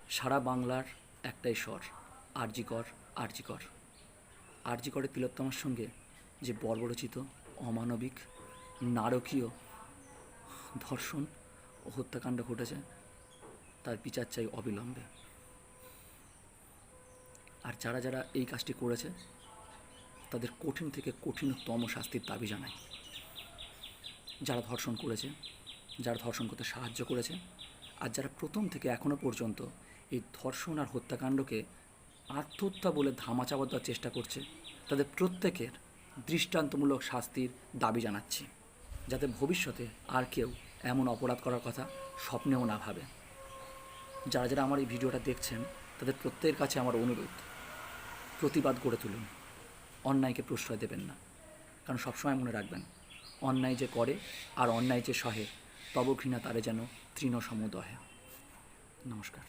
সারা বাংলার একটাই স্বর, আরজিকর, আরজিকর। আরজিকরের তিলোত্তমার সঙ্গে যে বর্বরচিত, অমানবিক, নারকীয় ধর্ষণ ও হত্যাকাণ্ড ঘটেছে তার বিচার চাই অবিলম্বে। আর যারা যারা এই কাজটি করেছে তাদের কঠিন থেকে কঠিনতম শাস্তির দাবি জানাই। যারা ধর্ষণ করেছে, যারা ধর্ষণ করতে সাহায্য করেছে, আর যারা প্রথম থেকে এখনও পর্যন্ত এই ধর্ষণ আর হত্যাকাণ্ডকে আত্মহত্যা বলে ধামাচাপা দেওয়ার চেষ্টা করছে, তাদের প্রত্যেকের দৃষ্টান্তমূলক শাস্তির দাবি জানাচ্ছি, যাতে ভবিষ্যতে আর কেউ এমন অপরাধ করার কথা স্বপ্নেও না ভাবে। যারা যারা আমার এই ভিডিওটা দেখছেন তাদের প্রত্যেকের কাছে আমার অনুরোধ, প্রতিবাদ গড়ে তুলুন, অন্যায়কে প্রশ্রয় দেবেন না। কারণ সবসময় মনে রাখবেন, অন্যায় যে করে আর অন্যায় যে সহে, তব ঘৃণা তারে যেন তৃণ সমুদহে। নমস্কার।